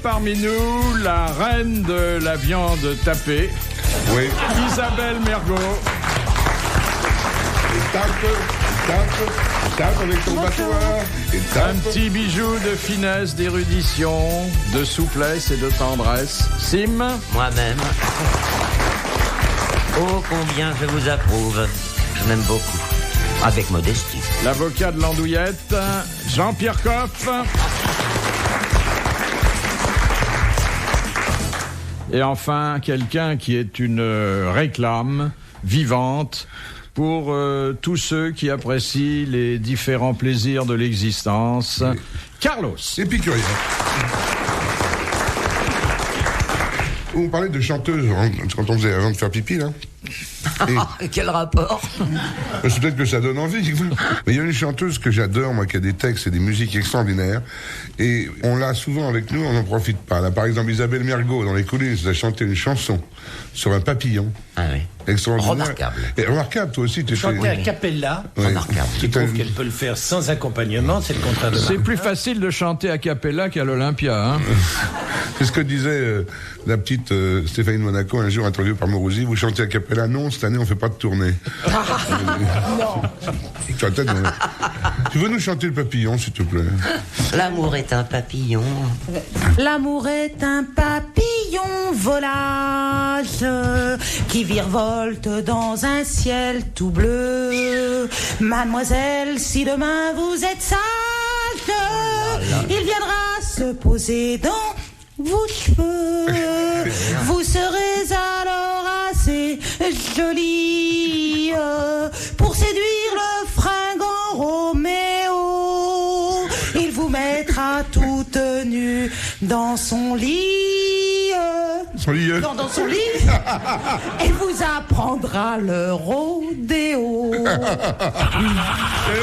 parmi nous la reine de la viande tapée, Oui. Isabelle Mergo. Et tape avec ton battoir. Et tape. Un petit bijou de finesse, d'érudition, de souplesse et de tendresse. Sim. Moi-même. Oh, combien je vous approuve. Je m'aime beaucoup. Avec modestie. L'avocat de l'andouillette, Jean-Pierre Coff. Et enfin, quelqu'un qui est une réclame vivante pour tous ceux qui apprécient les différents plaisirs de l'existence. Oui. Carlos. Épicurien. On parlait de chanteuse quand on faisait avant de faire pipi, là. Quel rapport? C'est peut-être que ça donne envie. Mais il y a une chanteuse que j'adore, moi, qui a des textes et des musiques extraordinaires. Et on l'a souvent avec nous, on n'en profite pas. Là, par exemple, Isabelle Mergo, dans les coulisses, a chanté une chanson sur un papillon. Ah oui. Extraordinaire. Remarquable. Et remarquable, toi aussi. Chanter à cappella, remarquable. qui prouve qu'elle peut le faire sans accompagnement, c'est le contraire de ça. C'est plus facile de chanter a cappella qu'à l'Olympia, hein. C'est ce que disait la petite Stéphanie de Monaco un jour interviewée par Morosi. Vous chantez a cappella? Non, cette année on fait pas de tournée. Non. Tu veux nous chanter le papillon, s'il te plaît? L'amour est un papillon. L'amour est un papillon volage qui virevolte dans un ciel tout bleu. Mademoiselle, si demain vous êtes sage, il viendra se poser dans vos cheveux. Vous serez alors assez jolie pour séduire le fringant Roméo. Il vous mettra toute nue dans son lit. Son lit. Dans son lit. Et vous apprendra le rodéo. Eh oui.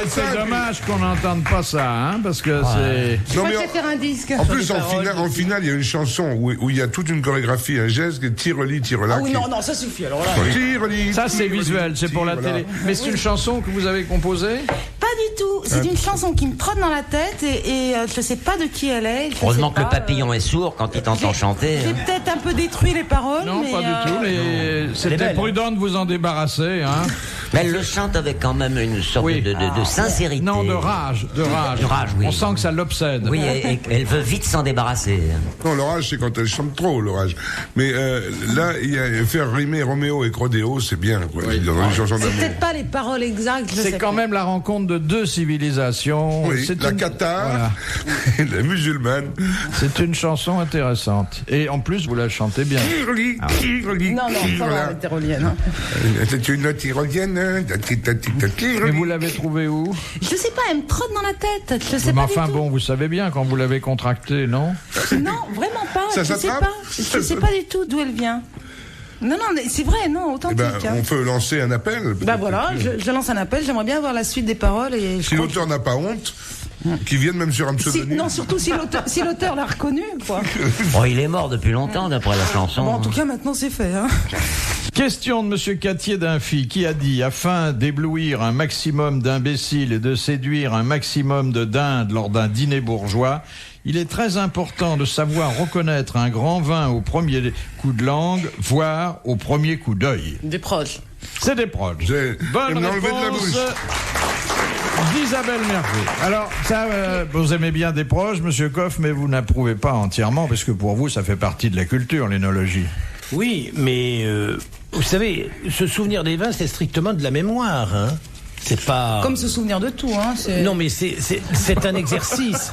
C'est dommage qu'on n'entende pas ça, hein, parce que c'est... Non, mais faire un disque. En plus, en finale, il y a une chanson où il y a toute une chorégraphie, un geste, tire-lit, tire-là. Ah oui, non, ça suffit, alors là. Tire-lit. Ça, c'est visuel, c'est pour la télé. Mais c'est une chanson que vous avez composée? Pas du tout. C'est une chanson qui me trotte dans la tête et je sais pas de qui elle est. Heureusement que le papillon est sourd quand il t'entend chanter. J'ai peut-être un peu détruit les paroles. Non, mais pas du tout. Mais c'était prudent de vous en débarrasser, hein. Mais elle le chante avec quand même une sorte de sincérité. Non, de rage. De rage, oui. On sent que ça l'obsède. Oui, et elle veut vite s'en débarrasser. Non, l'orage, c'est quand elle chante trop, l'orage. Mais là, il y a faire rimer Roméo et Crodéo, c'est bien, quoi. Oui. Dans les chansons c'est d'amour. peut-être pas les paroles exactes. C'est quand même la rencontre de deux civilisations. Oui, c'est la Qatar voilà. et la musulmane. C'est une chanson intéressante. Et en plus, vous la chantez bien. Tire-lit, tire-lit. Non, ça va, la tyrolienne. C'est une tyrolienne. Mais vous l'avez trouvée où? Je sais pas, elle me trotte dans la tête. Je sais Mais pas enfin, du tout. bon, vous savez bien quand vous l'avez contractée, non? Non, vraiment pas. Ça je sais s'attrape pas. Je sais pas du tout d'où elle vient. Non, mais c'est vrai, non, Eh authentique. ben, on peut lancer un appel. Bah voilà, je lance un appel, j'aimerais bien avoir la suite des paroles. Et Si l'auteur n'a pas honte, qu'il vienne même sur un pseudonyme. non, surtout si l'auteur l'a reconnu, quoi. Oh, il est mort depuis longtemps d'après la chanson. Bon, en tout cas, maintenant c'est fait. Hein. Question de Monsieur Catier d'Infi qui a dit: afin d'éblouir un maximum d'imbéciles et de séduire un maximum de dindes lors d'un dîner bourgeois, il est très important de savoir reconnaître un grand vin au premier coup de langue, voire au premier coup d'œil. Des proches. C'est des proches. Bonne réponse d'Isabelle Mergo. Alors, ça, vous aimez bien des proches, Monsieur Coff, mais vous n'approuvez pas entièrement, parce que pour vous, ça fait partie de la culture, l'énologie. Oui, mais vous savez, se souvenir des vins, c'est strictement de la mémoire, hein. C'est pas... Comme se souvenir de tout, hein. Non, mais c'est un exercice.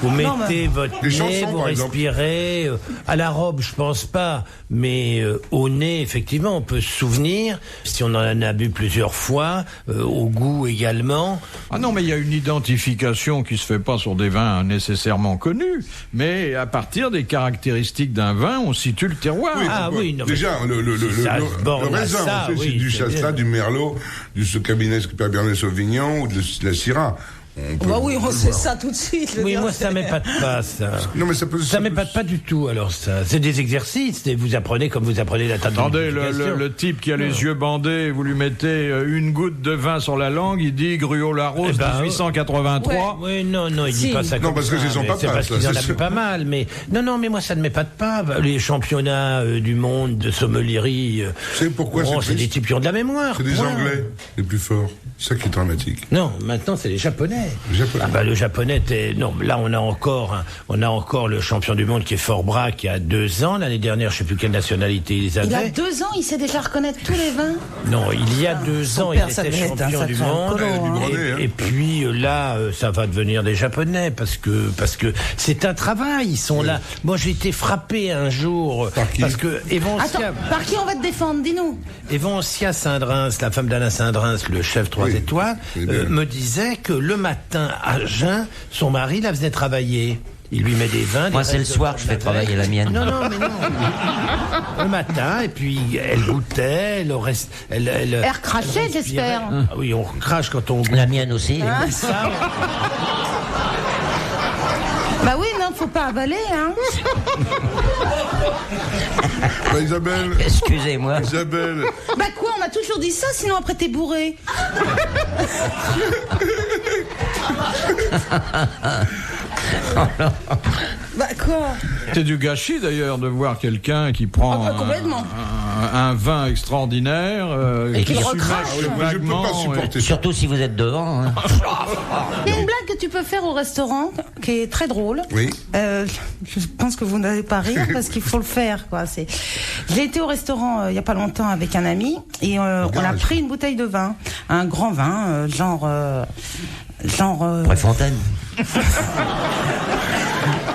Vous mettez votre Les nez, chansons, vous par exemple. respirez. À la robe, je pense pas. Mais au nez, effectivement, on peut se souvenir. Si on en a bu plusieurs fois, au goût également. Ah non, mais il y a une identification qui se fait pas sur des vins nécessairement connus, mais à partir des caractéristiques d'un vin, on situe le terroir. Oui, non, mais déjà, le ça se borne à raisin, ça, on sait, oui, c'est du c'est Chasselas, bien. du Merlot, du Cabernet Sauvignon ou de la Syrah. Bah oui, on sait ça tout de suite. je veux Oui, dire, moi ça m'épate pas ça. Non, mais ça peut. Ça m'épate pas du tout alors ça. C'est des exercices, et vous apprenez comme vous apprenez la table de Attendez, multiplication. le type qui a les yeux bandés, vous lui mettez une goutte de vin sur la langue, il dit Gruau-Larose, Eh ben, 1883. Oui, non, il Si. dit pas ça Non, comme parce que ça, c'est son mais papa, c'est parce ça, qu'ils en c'est a vu sûr. pas mal, mais non, mais moi ça ne m'épate pas. Les championnats du monde de sommelierie, C'est pourquoi bon, c'est c'est triste. des types qui ont de la mémoire. C'est des point. Anglais les plus forts. C'est ça qui est dramatique. Non, maintenant c'est les Japonais. Les Japonais. Ah bah le Japonais, non, là on a encore le champion du monde qui est Fort-Bras qui a 2 ans. L'année dernière, je sais plus quelle nationalité ils avaient. Il a 2 ans, il sait déjà reconnaître tous les vins. Non, il y a 2 son ans, père, il ça était devait être un champion du sacré monde. colo, hein. Du Brenet, hein. Et puis là, ça va devenir des Japonais parce que c'est un travail. Ils sont là. Moi, j'ai été frappé un jour Par qui parce que Attends, Evancia par qui on va te défendre, dis-nous. Saint-Drins, la femme d'Alain Saint-Drins, le chef 3 Oui, étoiles, c'est bien. me disait que le matin à jeun, son mari la faisait travailler. Il lui met des vins. Moi, des c'est le restes de soir que je fais la veille. travailler la mienne. Non, mais non. Le matin, et puis elle goûtait, elle reste. Elle recrachait, respirait. j'espère. Ah oui, on crache quand on goûte. La mienne aussi. Ça, Bah oui, non, faut pas avaler, hein. Bah, Isabelle, Excusez-moi. Isabelle, Bah quoi, on a toujours dit ça, sinon après t'es bourré. Bah quoi? C'est du gâchis d'ailleurs de voir quelqu'un qui prend Ah bah, complètement. un vin extraordinaire Et qu'il qui recrache. submerge moi, je peux vaguement, pas supporter ça. Surtout si vous êtes devant. Hein. Il y a une blague que tu peux faire au restaurant qui est très drôle. Oui. Je pense que vous n'allez pas rire parce qu'il faut le faire, quoi. J'ai été au restaurant il y a pas longtemps avec un ami et on a garage. pris une bouteille de vin, un grand vin, genre. Préfontaine.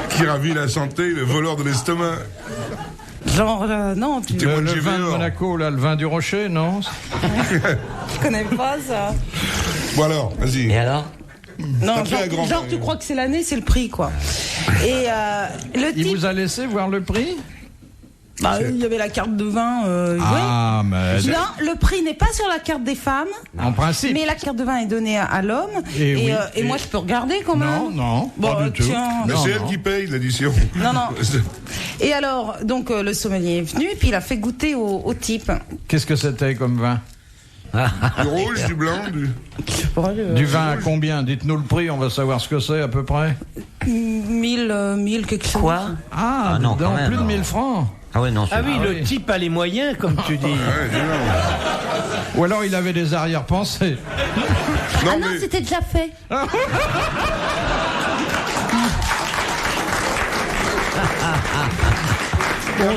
Qui ravit la santé, le voleur de l'estomac. Non, tu Témoin de Le vin de Gévéor. Monaco, là, le vin du Rocher, non? connais pas ça. Bon alors, vas-y. Et alors? Non, Après, la grande- genre tu crois que c'est l'année, c'est le prix, quoi. Et le Il type, vous a laissé voir le prix? bah, il y avait la carte de vin. Ah, mais oui. Non, le prix n'est pas sur la carte des femmes. en principe. Mais la carte de vin est donnée à l'homme. Et oui, et moi, je peux regarder quand même. Non, Bon, pas du tout. tiens. Mais Non, c'est non. elle qui paye l'addition. Non. Et alors, donc, le sommelier est venu, et puis il a fait goûter au type. Qu'est-ce que c'était comme vin? Du rouge, du blanc, du. Du vin à combien? Dites-nous le prix, on va savoir ce que c'est à peu près. 1000 quelque chose. Quoi? Ah, non, donc quand même, plus de non. 1000 francs. Ah ouais, non, Ah oui, Ah le oui. type a les moyens, comme tu dis. Ouais, dis donc. Ou alors il avait des arrière-pensées. Ah non, mais c'était déjà fait. ah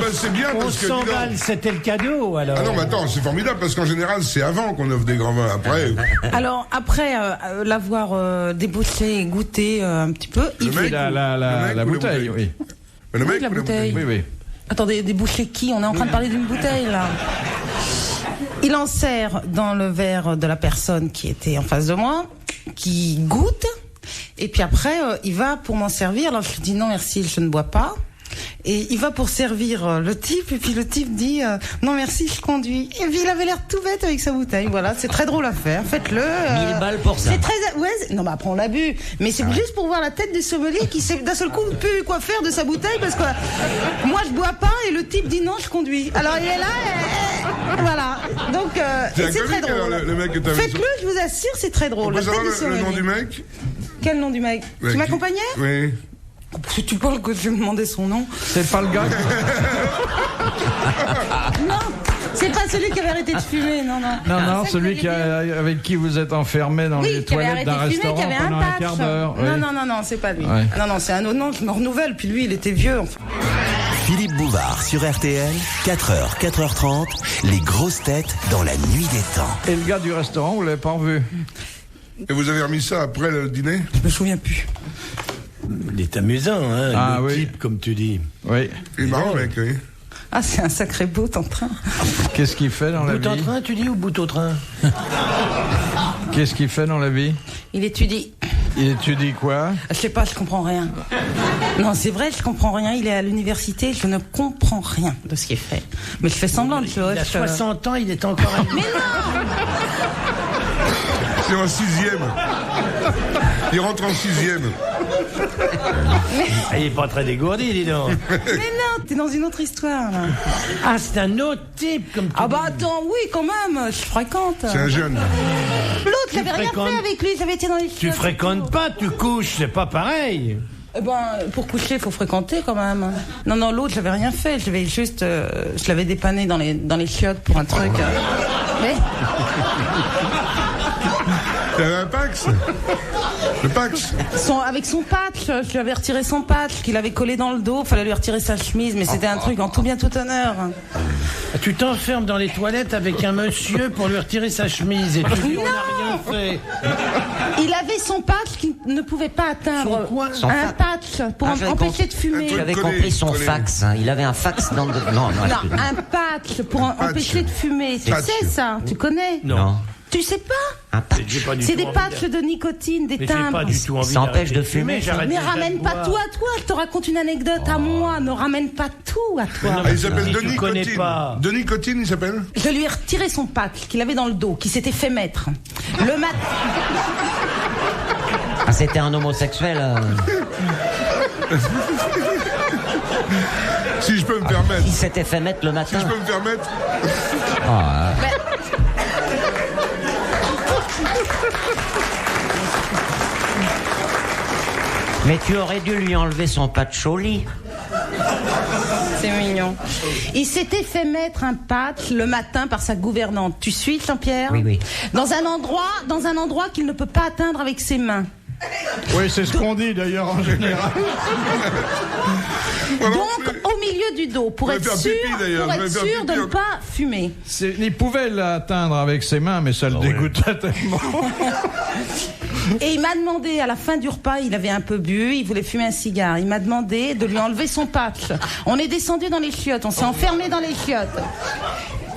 bah, c'est bien On parce que. dis donc- s'emballe, c'était le cadeau, alors. Ah non, mais attends, c'est formidable parce qu'en général, c'est avant qu'on offre des grands vins. Après, Alors, après l'avoir débauché et goûté un petit peu, il Le fait... mec La ou la bouteille, bouteille? oui. le mec la ou bouteille. Oui, oui. Attendez, déboucher qui? On est en train de parler d'une bouteille, là. Il en sert dans le verre de la personne qui était en face de moi, qui goûte, et puis après, il va pour m'en servir. Alors, je lui dis non, merci, je ne bois pas. Et il va pour servir le type, et puis le type dit non merci, je conduis. Et puis il avait l'air tout bête avec sa bouteille. Voilà, c'est très drôle à faire. Faites-le. 1000 balles pour ça. C'est très non, mais après on l'a bu. Mais c'est juste pour voir la tête du sommelier qui sait d'un seul coup plus quoi faire de sa bouteille parce que moi je bois pas et le type dit non, je conduis. Alors il est là, voilà. Donc C'est et un c'est très comique, alors, drôle. le mec que t'as vu Faites-le, je vous assure, c'est très On drôle. peut La tête savoir du le nom sommelier. du mec? Quel nom du mec Ouais, qui m'accompagnait? Oui. Si tu parles que je vais me demander son nom. C'est pas le gars. Non, c'est pas celui qui avait arrêté de fumer, non. Non, C'est celui que avec qui vous êtes enfermé dans Oui, les qui avait toilettes arrêté d'un de fumer, qui restaurant avait pendant un un patch. quart d'heure. oui. Non, c'est pas lui. Ouais. Non, c'est un autre nom, je me renouvelle, puis lui, il était vieux. Enfin. Philippe Bouvard sur RTL, 4h, 4h30, les grosses têtes dans la nuit des temps. Et le gars du restaurant, vous l'avez pas revu? Et vous avez remis ça après le dîner? Je me souviens plus. Il est amusant, hein, Ah le oui. type, comme tu dis. Oui. Il est marrant, mec, oui. Ah, c'est un sacré beau en train. Qu'est-ce qu'il fait dans la Bout en vie? train, tu dis, ou bout au train? Qu'est-ce qu'il fait dans la vie? Il étudie. Il étudie quoi? Je sais pas, je comprends rien. Non, c'est vrai, je comprends rien. Il est à l'université, je ne comprends rien de ce qu'il fait. Mais je fais semblant de Il a 60 ans, il est encore à... Mais non C'est en 6e. Il rentre en 6e. Il est pas très dégourdi, dis donc. Mais non, t'es dans une autre histoire, là. Ah, c'est un autre type comme tu Ah bah dis. attends, oui, quand même, je fréquente. C'est un jeune. L'autre, j'avais rien fréquentes- fait avec lui, j'avais été dans les Tu chiottes. fréquentes pas, tu couches, c'est pas pareil. Eh ben, pour coucher, il faut fréquenter quand même. Non, l'autre, j'avais rien fait. Je l'avais dépanné dans les chiottes pour un truc. Mais Il y avait un Pax. Le Pax. avec son patch, je lui avais retiré son patch qu'il avait collé dans le dos. Fallait lui retirer sa chemise, mais c'était un truc en tout bien tout honneur. Tu t'enfermes dans les toilettes avec un monsieur pour lui retirer sa chemise et tu dis on n'a rien fait. Il avait son patch qu'il ne pouvait pas atteindre. Son quoi Un patch pour j'avais empêcher de fumer. J'avais Collé, compris son collé. fax. Hein. Il avait un fax dans le... Non, Non, excuse-moi. un patch pour patch. empêcher de fumer. Tu Patch. sais ça, tu connais? Non. Tu sais pas? Un patch. J'ai pas du C'est tout des envie patchs de- de nicotine, des Mais j'ai timbres. pas du tout envie Ça empêche d'arrêter de fumer, j'arrête Mais déjà de ramène pas boire. tout à toi, je te raconte une anecdote à moi, ne ramène pas tout à toi. Ah, il s'appelle Si tu Denis connais Cotine. pas. Denis Cotine, il s'appelle. Je lui ai retiré son patch qu'il avait dans le dos, qui s'était fait mettre. Le matin. Ah, c'était un homosexuel. Si je peux me permettre. Il s'était fait mettre le matin. Si je peux me permettre. Mais tu aurais dû lui enlever son patch au lit. C'est mignon. Il s'était fait mettre un patch le matin par sa gouvernante. Tu suis, Jean-Pierre? Oui, oui. Dans un endroit qu'il ne peut pas atteindre avec ses mains. Oui, c'est ce qu'on dit d'ailleurs en général. Donc, au milieu du dos, pour Je vais être faire sûr, pipi, d'ailleurs. pour Je vais être faire sûr de pipi. ne pas fumer. Il pouvait l'atteindre avec ses mains, mais ça le dégoûtait tellement. Et il m'a demandé, à la fin du repas, il avait un peu bu, il voulait fumer un cigare. Il m'a demandé de lui enlever son patch. On est descendu dans les chiottes, on s'est enfermé dans les chiottes.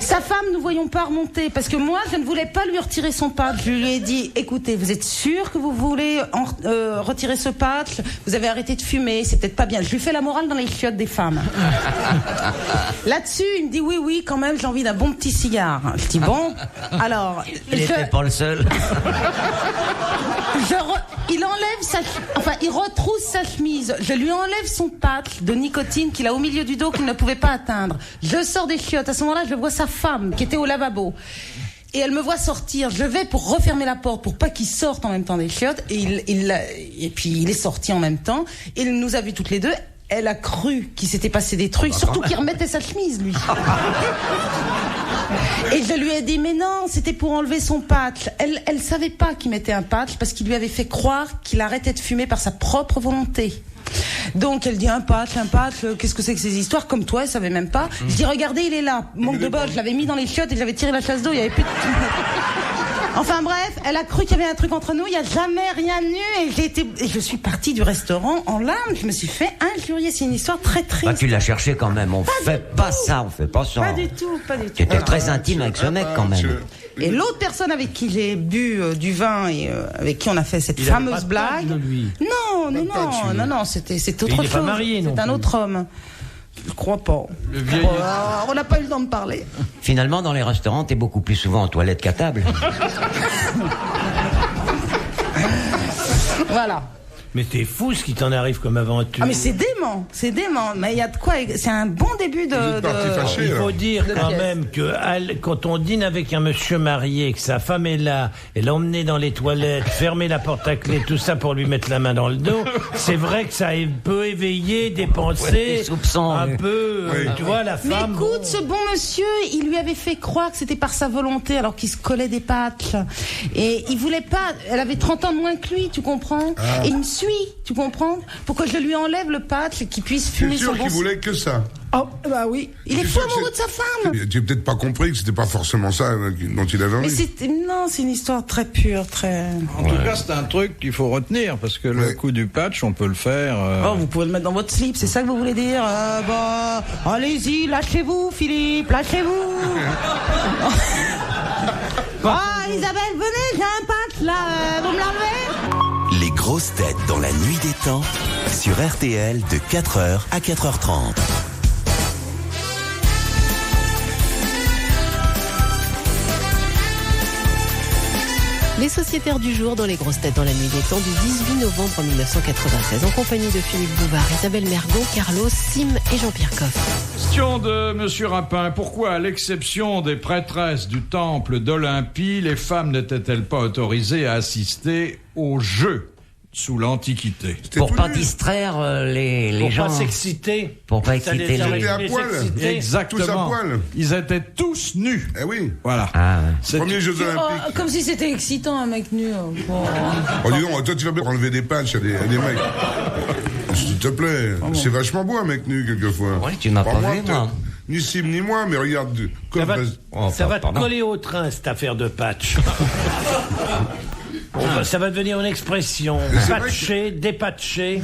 Sa femme, nous voyons pas remonter, parce que moi, je ne voulais pas lui retirer son patch. Je lui ai dit, écoutez, vous êtes sûr que vous voulez retirer ce patch? Vous avez arrêté de fumer, c'est peut-être pas bien. Je lui fais la morale dans les chiottes des femmes. Là-dessus, il me dit, oui, quand même, j'ai envie d'un bon petit cigare. Je dis, bon, alors... Il n'était pas le seul. Il retrousse sa chemise. Je lui enlève son patch de nicotine qu'il a au milieu du dos qu'il ne pouvait pas atteindre. Je sors des chiottes. À ce moment-là, je vois sa femme qui était au lavabo. Et elle me voit sortir. Je vais pour refermer la porte pour pas qu'il sorte en même temps des chiottes. Et puis il est sorti en même temps. Il nous a vus toutes les deux. Elle a cru qu'il s'était passé des trucs, surtout qu'il remettait sa chemise, lui. Et je lui ai dit, mais non, c'était pour enlever son patch. Elle savait pas qu'il mettait un patch parce qu'il lui avait fait croire qu'il arrêtait de fumer par sa propre volonté. Donc elle dit un patch, qu'est-ce que c'est que ces histoires? Comme toi, elle savait même pas. Je dis, regardez, il est là. Manque de bol, je l'avais mis dans les chiottes et j'avais tiré la chasse d'eau, il y avait plus de... Enfin bref, elle a cru qu'il y avait un truc entre nous, il n'y a jamais rien eu et je suis partie du restaurant en larmes, je me suis fait injurier, c'est une histoire très triste. Bah, tu l'as cherché quand même. On fait pas ça. Pas du tout. Tu étais très intime avec ce mec quand même. Et l'autre personne avec qui j'ai bu du vin et avec qui on a fait cette Il avait fameuse pas de blague. patch de lui. Non, c'était autre il chose. n'est pas marié, non C'est un plus. autre homme. Je crois pas. On n'a pas eu le temps de parler. Finalement, dans les restaurants, t'es beaucoup plus souvent en toilette qu'à table. Voilà. Mais t'es fou ce qui t'en arrive comme aventure. Ah mais c'est dément. Mais il y a de quoi. C'est un bon début Vous êtes parti fâché, Il faut alors. dire De quand pièces. même que quand on dîne avec un monsieur marié, que sa femme est là, et l'emmener dans les toilettes, fermer la porte à clé, tout ça pour lui mettre la main dans le dos, c'est vrai que ça peut éveiller des pensées, des soupçons, un oui. peu, tu vois, la Mais femme... écoute, ce bon monsieur, il lui avait fait croire que c'était par sa volonté alors qu'il se collait des patchs. Et il voulait pas, elle avait 30 ans de moins que lui, tu comprends? Et il me suit, tu comprends? Pour que je lui enlève le patch et qu'il puisse C'est fumer sûr son bon... qu'il voulait que ça. Oh, bah oui. Il est C'est fou sûr que amoureux de sa femme. Tu n'as peut-être pas compris que c'était pas forcément ça dont il avait Mais envie. c'est une histoire très pure, très... En tout cas, c'est un truc qu'il faut retenir, parce que le Ouais. coup du patch, on peut le faire. Oh, vous pouvez le mettre dans votre slip, c'est ça que vous voulez dire? Allez-y, lâchez-vous, Philippe, lâchez-vous. Ah, Isabelle, venez, j'ai un patch là, vous me l'enlevez? Les grosses têtes dans la nuit des temps sur RTL de 4h à 4h30. Les sociétaires du jour dans les grosses têtes dans la nuit des temps du 18 novembre 1996 en compagnie de Philippe Bouvard, Isabelle Mergo, Carlos, Sim et Jean-Pierre Coff. Question de Monsieur Rapin. Pourquoi, à l'exception des prêtresses du temple d'Olympie, les femmes n'étaient-elles pas autorisées à assister aux jeux sous l'Antiquité? Pour pas distraire les gens. Pour pas s'exciter. Pour pas Ça exciter les- les... C'était à poil. Exactement. Tous à poil. Ils étaient tous nus. Eh oui. Voilà. Ah, ouais. C'est- Premier Jeux Oh, Olympiques. comme si c'était excitant, un mec nu. Bon. Oh, dis donc, toi, tu vas bien enlever des patchs à des mecs. S'il te plaît. C'est vachement beau, un mec nu, quelquefois. Ouais, tu m'as pas vu, peut-être. moi. Ni Sim, ni moi, mais regarde. Ça va, Oh, ça va te pardon. coller au train, cette affaire de patch. Ça va devenir une expression. c'est vrai Patché, dépatché.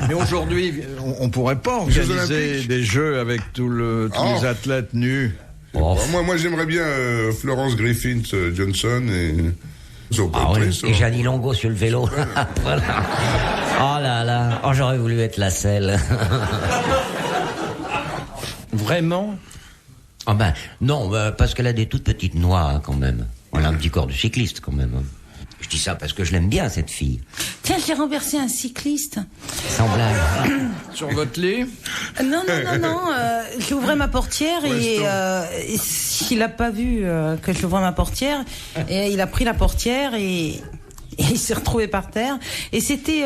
Mais aujourd'hui, on pourrait pas Jeux organiser Olympiques. des jeux avec tous les athlètes nus. Oh. Moi, j'aimerais bien Florence Griffith Johnson et... Ah oui, et Jeannie Longo sur le vélo. Voilà. Oh là là, oh, j'aurais voulu être la selle. Vraiment? Ah ben, non, parce qu'elle a des toutes petites noix, hein, quand même. Elle a un petit corps de cycliste, quand même. hein. Je dis ça parce que je l'aime bien, cette fille. Tiens, j'ai renversé un cycliste. Sans blague. Sur votre lit? Non. J'ouvrais ma portière et il a pas vu que j'ouvrais ma portière et il a pris la portière et il s'est retrouvé par terre. Et c'était,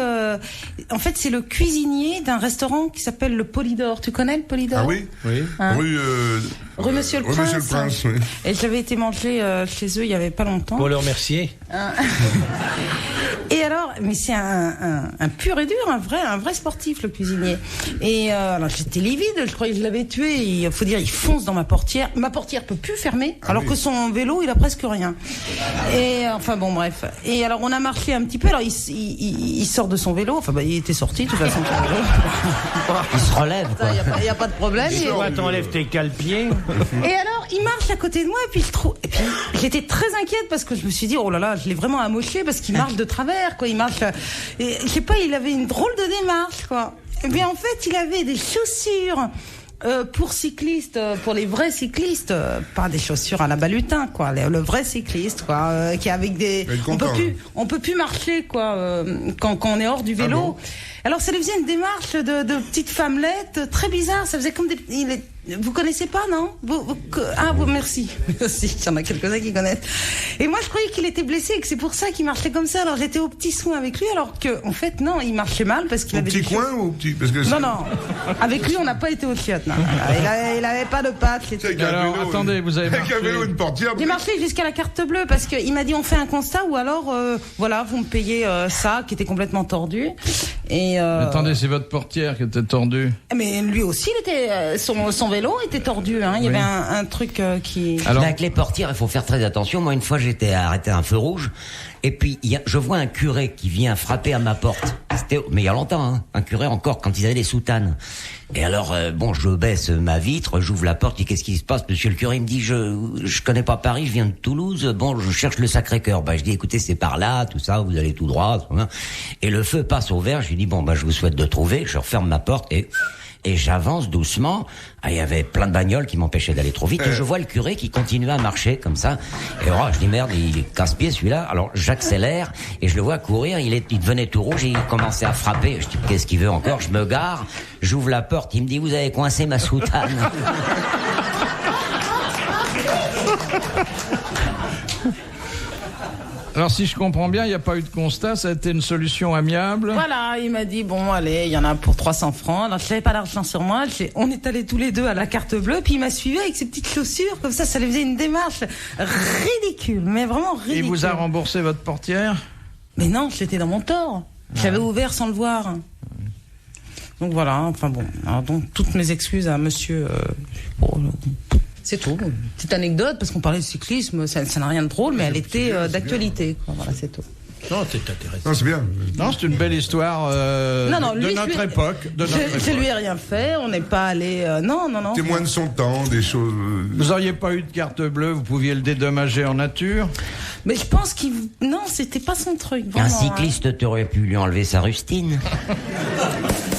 en fait, c'est le cuisinier d'un restaurant qui s'appelle le Polydor. Tu connais le Polydor? Ah oui. Hein Rue Monsieur le Rue Prince. Monsieur le Prince, oui. Et j'avais été manger chez eux il y avait pas longtemps. Pour le remercier. Et alors, mais c'est un pur et dur, un vrai sportif, le cuisinier. Et alors j'étais livide, je croyais que je l'avais tué. Il faut dire, il fonce dans ma portière. Ma portière peut plus fermer, alors oui. que son vélo, il a presque rien. Et enfin bon, bref. Et alors on a marché un petit peu. Alors il sort de son vélo. Enfin il était sorti de toute façon de son vélo. Il se relève, quoi. Il y a pas de problème. Et, Toi, t'enlèves tes cale-pieds. et alors, il marche à côté de moi, et puis et puis j'étais très inquiète parce que je me suis dit, oh là là, je l'ai vraiment amoché parce qu'il marche de travers, quoi. Il marche, et je sais pas, il avait une drôle de démarche, quoi. Et bien, en fait, il avait des chaussures. Pour cyclistes, pour les vrais cyclistes, pas des chaussures à la balutin, quoi. Le vrai cycliste, quoi, qui est avec des, on peut plus marcher, quoi, quand on est hors du vélo. Ah bon. Alors ça lui faisait une démarche de petite femmelette très bizarre. Ça faisait comme vous connaissez pas, non? Vous, merci. Merci, il y en a quelques-uns qui connaissent. Et moi, je croyais qu'il était blessé et que c'est pour ça qu'il marchait comme ça. Alors j'étais au petit soin avec lui, alors que, en fait, non, il marchait mal parce qu'il Au avait petit des coin ou au petit... Parce que Non. Avec lui, on n'a pas été au chiottes. Non. Il avait pas de pattes. Avec un Alors, vélo, attendez, vous avez avec un vélo, une portière... J'ai marché jusqu'à la carte bleue parce qu'il m'a dit on fait un constat ou alors voilà, vous me payez ça qui était complètement tordu. Et Attendez, c'est votre portière qui était tordue. mais lui aussi, il était son vélo était tordu. Hein. Il y avait un truc qui. Alors, Avec les portières, il faut faire très attention. Moi, une fois, j'étais arrêté à un feu rouge. Et puis, je vois un curé qui vient frapper à ma porte. Mais il y a longtemps, hein. Un curé encore, quand ils avaient des soutanes. Et alors, je baisse ma vitre, j'ouvre la porte, je dis, qu'est-ce qui se passe, monsieur le curé? Il me dit, je connais pas Paris, je viens de Toulouse, bon, je cherche le Sacré-Cœur. Je dis, écoutez, c'est par là, tout ça, vous allez tout droit. Et le feu passe au vert, je lui dis, bon, je vous souhaite de trouver, je referme ma porte et j'avance doucement. Il y avait plein de bagnoles qui m'empêchaient d'aller trop vite. Et je vois le curé qui continuait à marcher comme ça. Et je dis merde, il est casse-pied celui-là. Alors j'accélère et je le vois courir. Il devenait tout rouge et il commençait à frapper. Je dis qu'est-ce qu'il veut encore? Je me gare, j'ouvre la porte. Il me dit vous avez coincé ma soutane. alors, si je comprends bien, il n'y a pas eu de constat, ça a été une solution amiable. Voilà, il m'a dit bon allez, il y en a pour 300 francs. Alors je n'avais pas d'argent sur moi. On est allés tous les deux à la carte bleue, puis il m'a suivi avec ses petites chaussures comme ça lui faisait une démarche ridicule, mais vraiment ridicule. Il vous a remboursé votre portière? Mais non, j'étais dans mon tort. J'avais ouvert sans le voir. Donc voilà, enfin bon. Alors donc toutes mes excuses à monsieur. C'est tout. Petite anecdote, parce qu'on parlait de cyclisme, ça n'a rien de drôle, mais elle était d'actualité. Voilà, c'est tout. Non, c'est intéressant. Non, c'est bien. Non, c'est une belle histoire de notre époque. Je lui ai rien fait, on n'est pas allé... non. Témoin de son temps, des choses... Vous n'auriez pas eu de carte bleue, vous pouviez le dédommager en nature? Mais je pense qu'il... Non, c'était pas son truc, vraiment. Un cycliste t'aurait pu lui enlever sa rustine.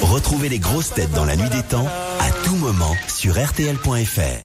Retrouvez les grosses têtes dans la nuit des temps à tout moment sur RTL.fr.